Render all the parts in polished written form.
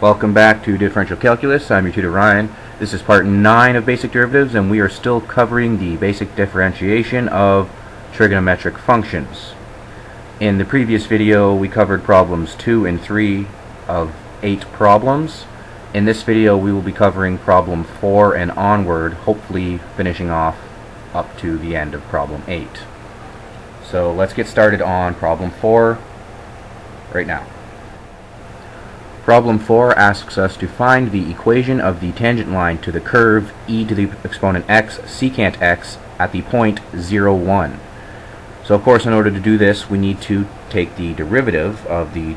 Welcome back to Differential Calculus. I'm your tutor Ryan. This is part 9 of basic derivatives, and we are still covering the basic differentiation of trigonometric functions. In the previous video we covered problems 2 and 3 of 8 problems. In this video we will be covering problem 4 and onward, hopefully finishing off up to the end of problem 8. So let's get started on problem 4 right now. Problem 4 asks us to find the equation of the tangent line to the curve e to the exponent x secant x at the point 0, 1. So of course, in order to do this we need to take the derivative of the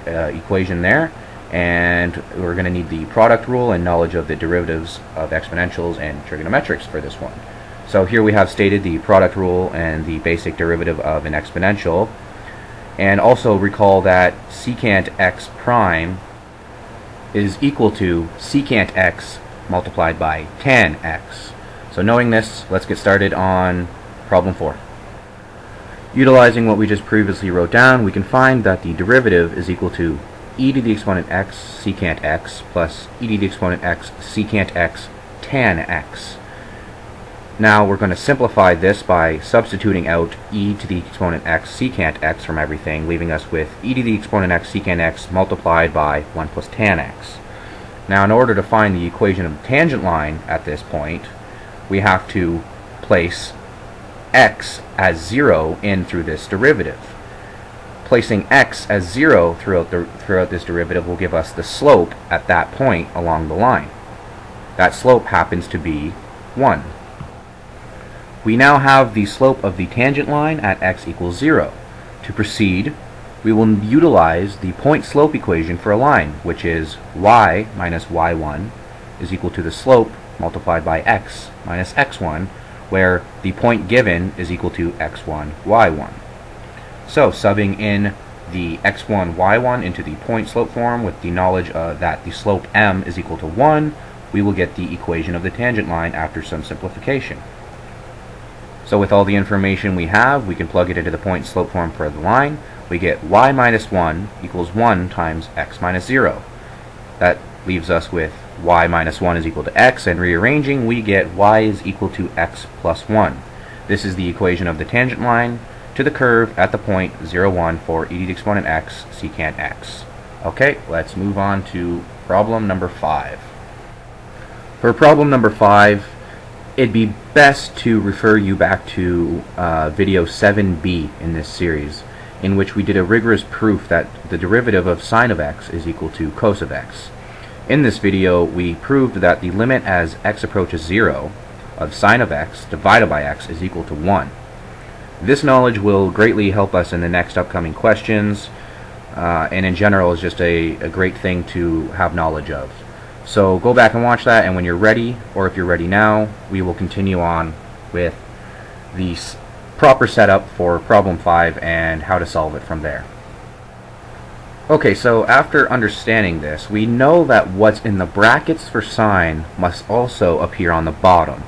equation there, and we're going to need the product rule and knowledge of the derivatives of exponentials and trigonometrics for this one. So here we have stated the product rule and the basic derivative of an exponential, and also recall that secant x prime is equal to secant x multiplied by tan x. So knowing this, let's get started on problem 4. Utilizing what we just previously wrote down, we can find that the derivative is equal to e to the exponent x secant x plus e to the exponent x secant x tan x. Now we're going to simplify this by substituting out e to the exponent x secant x from everything, leaving us with e to the exponent x secant x multiplied by 1 plus tan x. Now in order to find the equation of the tangent line at this point, we have to place x as 0 in through this derivative. Placing x as 0 throughout this derivative will give us the slope at that point along the line. That slope happens to be 1. We now have the slope of the tangent line at x equals 0. To proceed, we will utilize the point slope equation for a line, which is y minus y1 is equal to the slope multiplied by x minus x1, where the point given is equal to x1, y1. So subbing in the x1, y1 into the point slope form with the knowledge that the slope m is equal to 1, we will get the equation of the tangent line after some simplification. So with all the information we have, we can plug it into the point slope form for the line. We get y minus 1 equals 1 times x minus 0. That leaves us with y minus 1 is equal to x, and rearranging we get y is equal to x plus 1. This is the equation of the tangent line to the curve at the point 0, 1 for e to the exponent x secant x. Okay, let's move on to problem number 5. For problem number 5, it'd be best to refer you back to video 7b in this series, in which we did a rigorous proof that the derivative of sine of x is equal to cos of x. In this video, we proved that the limit as x approaches 0 of sine of x divided by x is equal to 1. This knowledge will greatly help us in the next upcoming questions, and in general is just a great thing to have knowledge of. So go back and watch that, and when you're ready, or if you're ready now, we will continue on with the proper setup for problem 5 and how to solve it from there. Okay, so after understanding this, we know that what's in the brackets for sine must also appear on the bottom.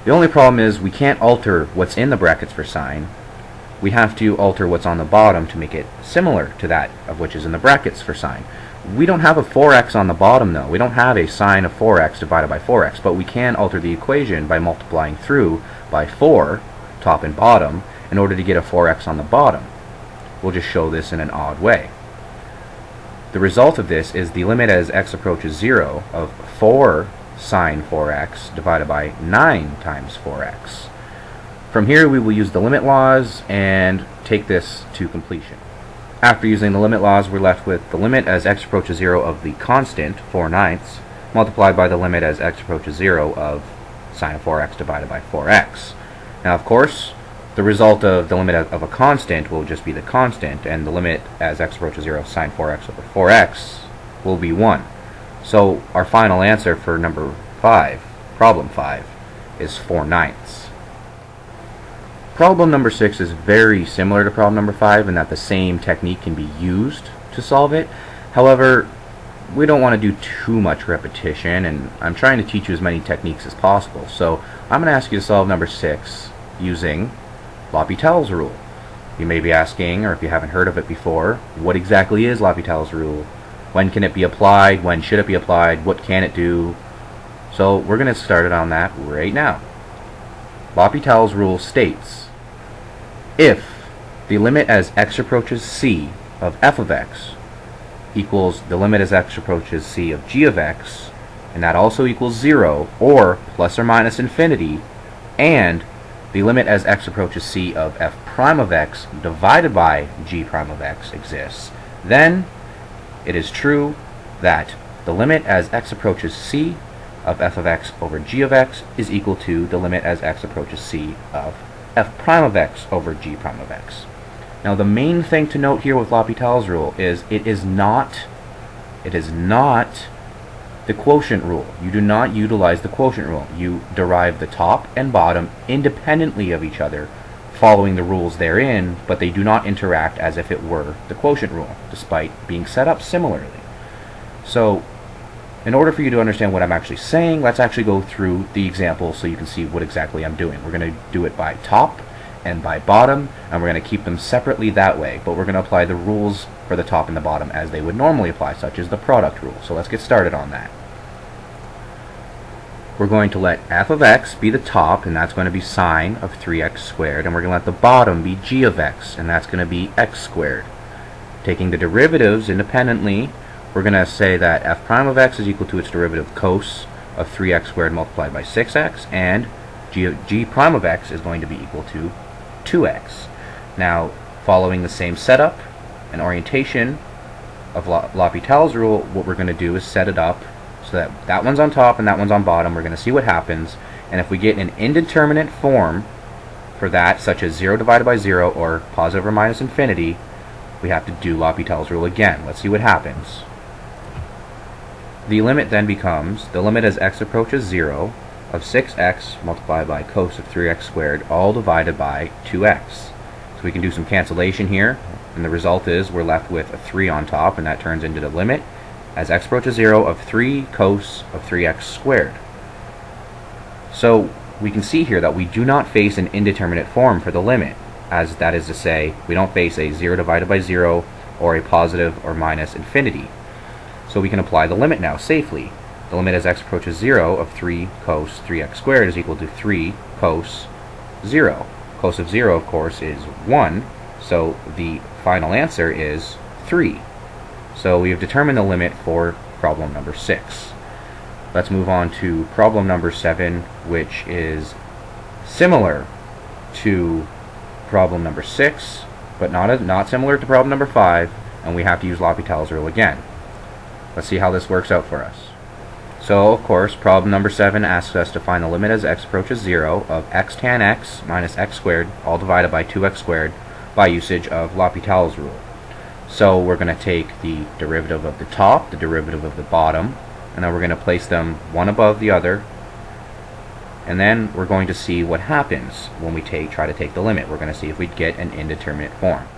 The only problem is we can't alter what's in the brackets for sine. We have to alter what's on the bottom to make it similar to that of which is in the brackets for sine. We don't have a 4x on the bottom though. We don't have a sine of 4x divided by 4x, but we can alter the equation by multiplying through by 4, top and bottom, in order to get a 4x on the bottom. We'll just show this in an odd way. The result of this is the limit as x approaches 0 of 4 sine 4x divided by 9 times 4x. From here we will use the limit laws and take this to completion. After using the limit laws, we're left with the limit as x approaches 0 of the constant 4/9 multiplied by the limit as x approaches 0 of sine of 4x divided by 4x. Now of course, the result of the limit of a constant will just be the constant, and the limit as x approaches 0 of sine 4x over 4x will be 1. So our final answer for number 5, problem 5, is 4/9. Problem number 6 is very similar to problem number 5 in that the same technique can be used to solve it. However, we don't want to do too much repetition, and I'm trying to teach you as many techniques as possible. So I'm going to ask you to solve number 6 using L'Hopital's rule. You may be asking, or if you haven't heard of it before, what exactly is L'Hopital's rule? When can it be applied? When should it be applied? What can it do? So we're going to start it on that right now. L'Hopital's rule states, if the limit as x approaches c of f of x equals the limit as x approaches c of g of x, and that also equals 0, or plus or minus infinity, and the limit as x approaches c of f prime of x divided by g prime of x exists, then it is true that the limit as x approaches c of f of x over g of x is equal to the limit as x approaches c of f prime of x over g prime of x. Now the main thing to note here with L'Hopital's rule is it is not the quotient rule. You do not utilize the quotient rule. You derive the top and bottom independently of each other, following the rules therein, but they do not interact as if it were the quotient rule, despite being set up similarly. So, in order for you to understand what I'm actually saying, let's actually go through the example so you can see what exactly I'm doing. We're going to do it by top and by bottom, and we're going to keep them separately that way, but we're going to apply the rules for the top and the bottom as they would normally apply, such as the product rule. So let's get started on that. We're going to let f of x be the top, and that's going to be sine of 3x squared, and we're going to let the bottom be g of x, and that's going to be x squared. Taking the derivatives independently, we're going to say that f prime of x is equal to its derivative cos of 3x squared multiplied by 6x, and g prime of x is going to be equal to 2x. Now, following the same setup and orientation of L'Hopital's rule, what we're going to do is set it up so that that one's on top and that one's on bottom. We're going to see what happens, and if we get an indeterminate form for that, such as 0 divided by 0 or positive or minus infinity, we have to do L'Hopital's rule again. Let's see what happens. The limit then becomes the limit as x approaches 0 of 6x multiplied by cos of 3x squared, all divided by 2x. So we can do some cancellation here, and the result is we're left with a 3 on top, and that turns into the limit as x approaches 0 of 3 cos of 3x squared. So we can see here that we do not face an indeterminate form for the limit, as that is to say, we don't face a 0 divided by 0 or a positive or minus infinity. So we can apply the limit now safely. The limit as x approaches 0 of 3 cos 3x squared is equal to 3 cos 0. Cos of 0, of course, is 1, so the final answer is 3. So we have determined the limit for problem number 6. Let's move on to problem number 7, which is similar to problem number 6, but not similar to problem number 5, and we have to use L'Hopital's rule again. Let's see how this works out for us. So, of course, problem number 7 asks us to find the limit as x approaches 0 of x tan x minus x squared, all divided by 2x squared, by usage of L'Hopital's rule. So we're going to take the derivative of the top, the derivative of the bottom, and then we're going to place them one above the other, and then we're going to see what happens when we try to take the limit. We're going to see if we get an indeterminate form.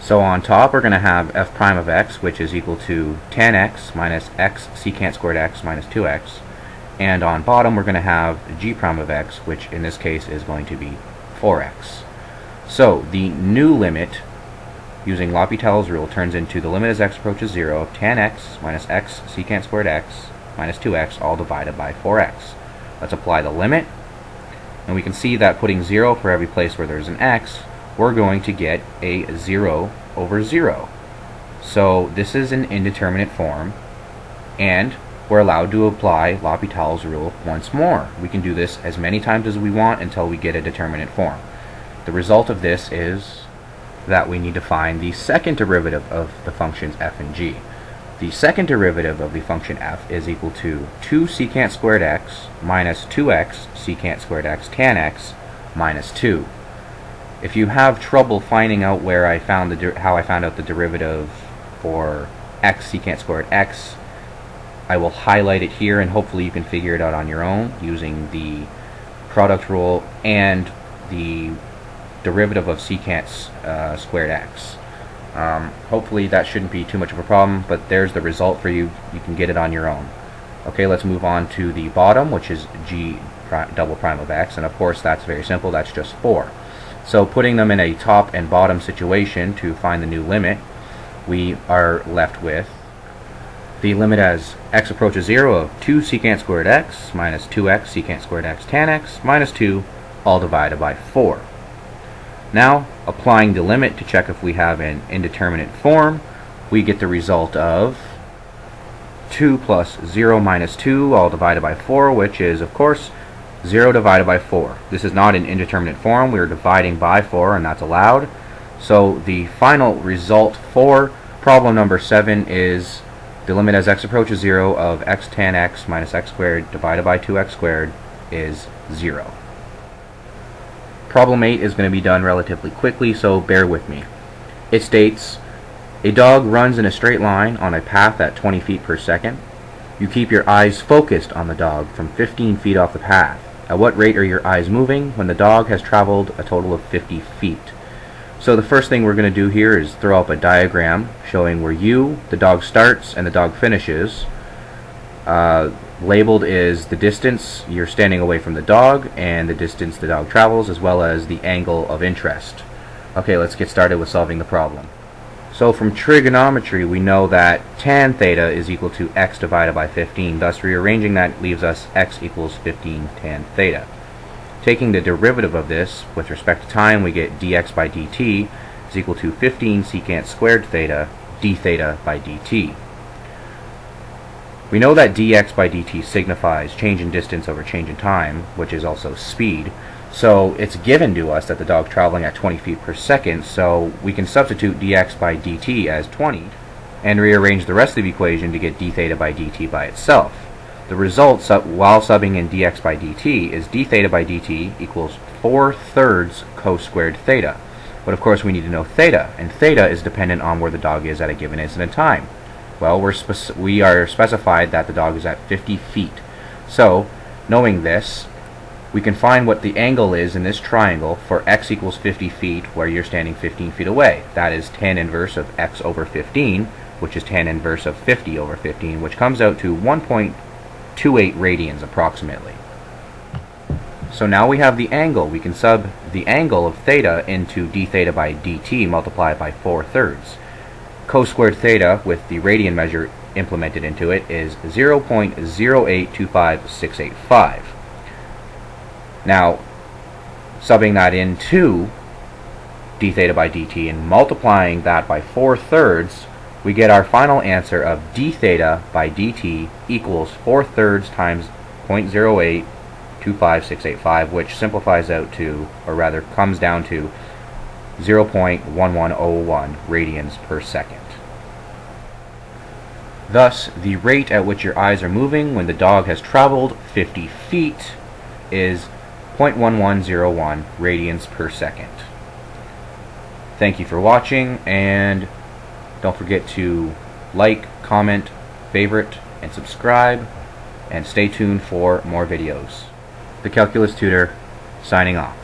So on top we're going to have f prime of x, which is equal to tan x minus x secant squared x minus 2x, and on bottom we're going to have g prime of x, which in this case is going to be 4x. So the new limit using L'Hopital's rule turns into the limit as x approaches 0 of tan x minus x secant squared x minus 2x, all divided by 4x. Let's apply the limit, and we can see that putting 0 for every place where there's an x, we're going to get a 0 over 0. So this is an indeterminate form, and we're allowed to apply L'Hopital's rule once more. We can do this as many times as we want until we get a determinate form. The result of this is that we need to find the second derivative of the functions f and g. The second derivative of the function f is equal to 2 secant squared x minus 2x secant squared x tan x minus 2. If you have trouble finding out where I found how I found out the derivative for x secant squared x, I will highlight it here, and hopefully you can figure it out on your own using the product rule and the derivative of secant squared x. Hopefully that shouldn't be too much of a problem, but there's the result for you. You can get it on your own. Okay, let's move on to the bottom, which is g double prime of x, and of course that's very simple. That's just 4. So putting them in a top and bottom situation to find the new limit, we are left with the limit as x approaches 0 of 2 secant squared x minus 2x secant squared x tan x minus 2 all divided by 4. Now, applying the limit to check if we have an indeterminate form, we get the result of 2 plus 0 minus 2 all divided by 4, which is, of course, 0 divided by 4. This is not an indeterminate form. We are dividing by 4, and that's allowed. So the final result for problem number 7 is the limit as x approaches 0 of x tan x minus x squared divided by 2x squared is 0. Problem 8 is going to be done relatively quickly, so bear with me. It states, a dog runs in a straight line on a path at 20 feet per second. You keep your eyes focused on the dog from 15 feet off the path. At what rate are your eyes moving when the dog has traveled a total of 50 feet? So the first thing we're going to do here is throw up a diagram showing where the dog starts, and the dog finishes. Labeled is the distance you're standing away from the dog and the distance the dog travels, as well as the angle of interest. Okay, let's get started with solving the problem. So from trigonometry we know that tan theta is equal to x divided by 15, thus rearranging that leaves us x equals 15 tan theta. Taking the derivative of this with respect to time, we get dx by dt is equal to 15 secant squared theta d theta by dt. We know that dx by dt signifies change in distance over change in time, which is also speed. So it's given to us that the dog traveling at 20 feet per second, so we can substitute dx by dt as 20 and rearrange the rest of the equation to get d theta by dt by itself. The result, while subbing in dx by dt, is d theta by dt equals 4/3 cos squared theta. But of course we need to know theta, and theta is dependent on where the dog is at a given instant in time. Well, we are specified that the dog is at 50 feet. So, knowing this, we can find what the angle is in this triangle for x equals 50 feet where you're standing 15 feet away. That is tan inverse of x over 15, which is tan inverse of 50 over 15, which comes out to 1.28 radians approximately. So now we have the angle. We can sub the angle of theta into d theta by dt multiplied by 4/3. Cos squared theta with the radian measure implemented into it is 0.0825685. Now, subbing that into d theta by dt and multiplying that by 4/3, we get our final answer of d theta by dt equals 4/3 times 0.0825685, which simplifies out to, or rather comes down to, 0.1101 radians per second. Thus, the rate at which your eyes are moving when the dog has traveled 50 feet is 0.1101 radians per second. Thank you for watching, and don't forget to like, comment, favorite, and subscribe, and stay tuned for more videos. The Calculus Tutor, signing off.